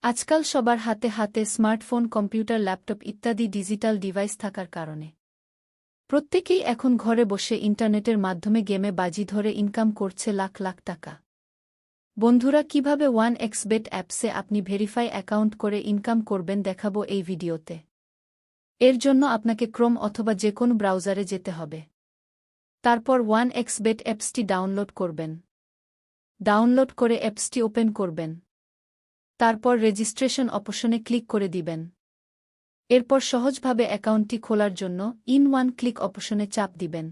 আজকাল সবার হাতে হাতে স্মার্টফোন, কম্পিউটার, ল্যাপটপ ইত্যাদি ডিজিটাল ডিভাইস থাকার কারণে প্রত্যেকেই এখন ঘরে বসে ইন্টারনেটের মাধ্যমে গেমে বাজি ধরে ইনকাম করছে লাখ লাখ টাকা। বন্ধুরা, কিভাবে 1xBet অ্যাপসে আপনি ভেরিফাই অ্যাকাউন্ট করে ইনকাম করবেন দেখাবো এই ভিডিওতে। এর জন্য আপনাকে ক্রোম অথবা যে কোনো ব্রাউজারে যেতে হবে। তারপর 1xBet অ্যাপসটি ডাউনলোড করবেন। ডাউনলোড করে অ্যাপসটি ওপেন করবেন। তারপর রেজিস্ট্রেশন অপশনে ক্লিক করে দিবেন। এরপর সহজভাবে অ্যাকাউন্টটি খোলার জন্য ইন ওয়ান ক্লিক অপশনে চাপ দিবেন।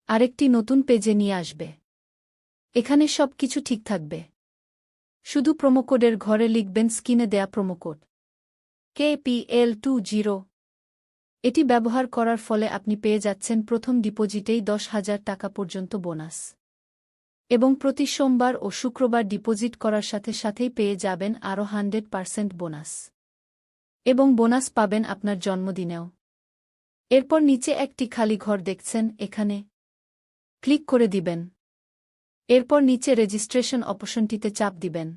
আরেকটি নতুন পেজে নিয়ে আসবে। এখানে সব কিছু ঠিক থাকবে। শুধু প্রোমোকোডের ঘরে লিখবেন স্ক্রিনে দেয়া প্রোমোকোড KPL20। এটি ব্যবহার করার ফলে আপনি পেয়ে যাচ্ছেন প্রথম ডিপোজিটেই 10,000 টাকা পর্যন্ত বোনাস। এবং প্রতি সোমবার ও শুক্রবার ডিপোজিট করার সাথে সাথেই পেয়ে যাবেন আরও 100% বোনাস। এবং বোনাস পাবেন আপনার জন্মদিনেও। এরপর নিচে একটি খালি ঘর দেখছেন, এখানে ক্লিক করে দিবেন। এরপর নিচে রেজিস্ট্রেশন অপশনটিতে চাপ দিবেন।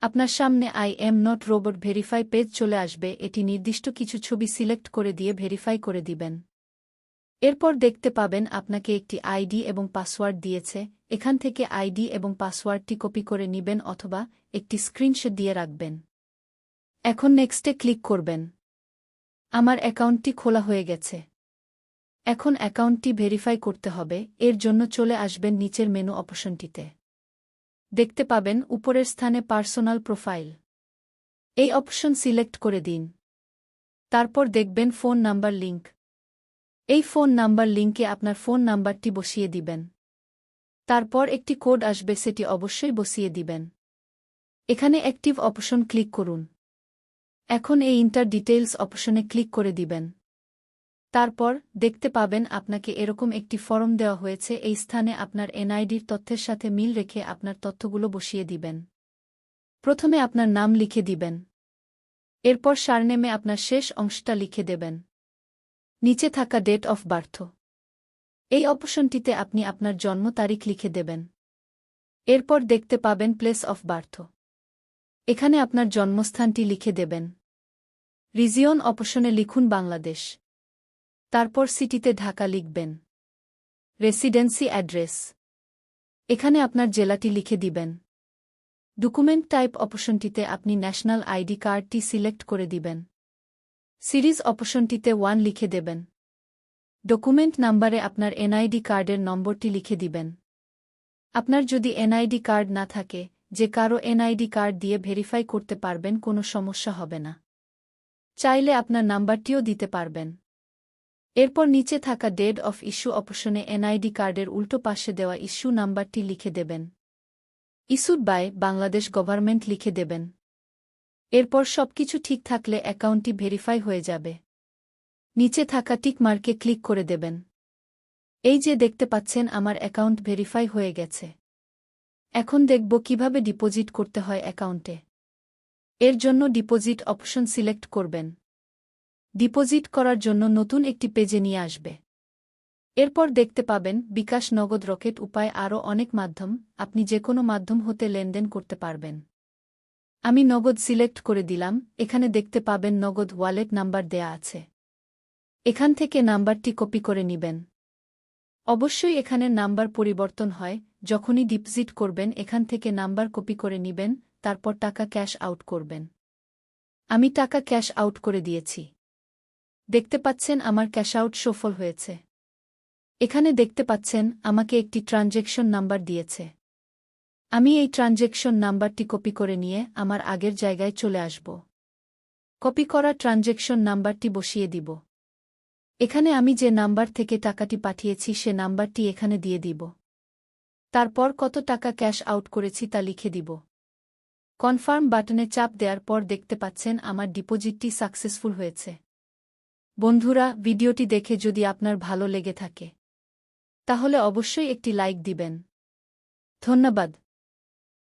আপনার সামনে I am not robot verify page চলে আসবে। এটি নির্দিষ্ট কিছু ছবি সিলেক্ট করে দিয়ে ভেরিফাই করে দিবেন। এরপর দেখতে পাবেন আপনাকে একটি আইডি এবং পাসওয়ার্ড দিয়েছে। এখান থেকে আইডি এবং পাসওয়ার্ডটি কপি করে নিবেন অথবা একটি স্ক্রিনশট দিয়ে রাখবেন। এখন নেক্সটে ক্লিক করবেন। আমার অ্যাকাউন্টটি খোলা হয়ে গেছে। এখন অ্যাকাউন্টটি ভেরিফাই করতে হবে। এর জন্য চলে আসবেন নিচের মেনু অপশনটিতে। দেখতে পাবেন উপরের স্থানে পার্সোনাল প্রোফাইল। এই অপশন সিলেক্ট করে দিন। তারপর দেখবেন ফোন নাম্বার লিঙ্ক। এই ফোন নাম্বার লিঙ্কে আপনার ফোন নাম্বারটি বসিয়ে দিবেন। তারপর একটি কোড আসবে, সেটি অবশ্যই বসিয়ে দিবেন। এখানে অ্যাক্টিভ অপশন ক্লিক করুন। এখন এই ইন্টার ডিটেইলস অপশনে ক্লিক করে দিবেন। তারপর দেখতে পাবেন আপনাকে এরকম একটি ফর্ম দেওয়া হয়েছে। এই স্থানে আপনার এনআইডির তথ্যের সাথে মিল রেখে আপনার তথ্যগুলো বসিয়ে দিবেন। প্রথমে আপনার নাম লিখে দিবেন। এরপর সারনেমে আপনার শেষ অংশটা লিখে দেবেন। নিচে থাকা ডেট অফ বার্থ, এই অপশনটিতে আপনি আপনার জন্ম তারিখ লিখে দেবেন। এরপর দেখতে পাবেন প্লেস অফ বার্থ, এখানে আপনার জন্মস্থানটি লিখে দেবেন। রিজিয়ন অপশনে লিখুন বাংলাদেশ। তারপর সিটিতে ঢাকা লিখবেন। রেসিডেন্সি অ্যাড্রেস, এখানে আপনার জেলাটি লিখে দিবেন। ডকুমেন্ট টাইপ অপশনটিতে আপনি ন্যাশনাল আইডি কার্ডটি সিলেক্ট করে দিবেন। সিরিজ অপশনটিতে 1 লিখে দেবেন। ডকুমেন্ট নাম্বারে আপনার এনআইডি কার্ডের নম্বরটি লিখে দিবেন। আপনার যদি এনআইডি কার্ড না থাকে, যে কারো এনআইডি কার্ড দিয়ে ভেরিফাই করতে পারবেন, কোনো সমস্যা হবে না। চাইলে আপনার নাম্বারটিও দিতে পারবেন। এরপর নিচে থাকা ডেট অফ ইস্যু অপশনে এনআইডি কার্ডের উল্টো পাশে দেওয়া ইস্যু নাম্বারটি লিখে দেবেন। ইস্যুড বাই বাংলাদেশ গভর্নমেন্ট লিখে দেবেন। এরপর সবকিছু ঠিক থাকলে অ্যাকাউন্টটি ভেরিফাই হয়ে যাবে। নিচে থাকা টিক মার্কে ক্লিক করে দেবেন। এই যে দেখতে পাচ্ছেন আমার অ্যাকাউন্ট ভেরিফাই হয়ে গেছে। এখন দেখব কিভাবে ডিপোজিট করতে হয় অ্যাকাউন্টে। এর জন্য ডিপোজিট অপশন সিলেক্ট করবেন। ডিপোজিট করার জন্য নতুন একটি পেজে নিয়ে আসবে। এরপর দেখতে পাবেন বিকাশ, নগদ, রকেট উপায় আরও অনেক মাধ্যম। আপনি যে কোনো মাধ্যম হতে লেনদেন করতে পারবেন। আমি নগদ সিলেক্ট করে দিলাম। এখানে দেখতে পাবেন নগদ ওয়ালেট নাম্বার দেয়া আছে। এখান থেকে নাম্বারটি কপি করে নিবেন। অবশ্যই এখানে নাম্বার পরিবর্তন হয়। যখনই ডিপোজিট করবেন এখান থেকে নাম্বার কপি করে নিবেন। তারপর টাকা ক্যাশ আউট করবেন। আমি টাকা ক্যাশ আউট করে দিয়েছি। দেখতে পাচ্ছেন আমার ক্যাশ আউট সফল হয়েছে। এখানে দেখতে পাচ্ছেন আমাকে একটি ট্রানজ্যাকশন নাম্বার দিয়েছে। আমি এই ট্রানজ্যাকশন নাম্বারটি কপি করে নিয়ে আমার আগের জায়গায় চলে আসব। কপি করা ট্রানজ্যাকশন নাম্বারটি বসিয়ে দিব। এখানে আমি যে নাম্বার থেকে টাকাটি পাঠিয়েছি সে নাম্বারটি এখানে দিয়ে দিব। তারপর কত টাকা ক্যাশ আউট করেছি তা লিখে দিব। কনফার্ম বাটনে চাপ দেওয়ার পর দেখতে পাচ্ছেন আমার ডিপোজিটটি সাকসেসফুল হয়েছে। বন্ধুরা, ভিডিওটি দেখে যদি আপনার ভালো লেগে থাকে তাহলে অবশ্যই একটি লাইক দিবেন। ধন্যবাদ।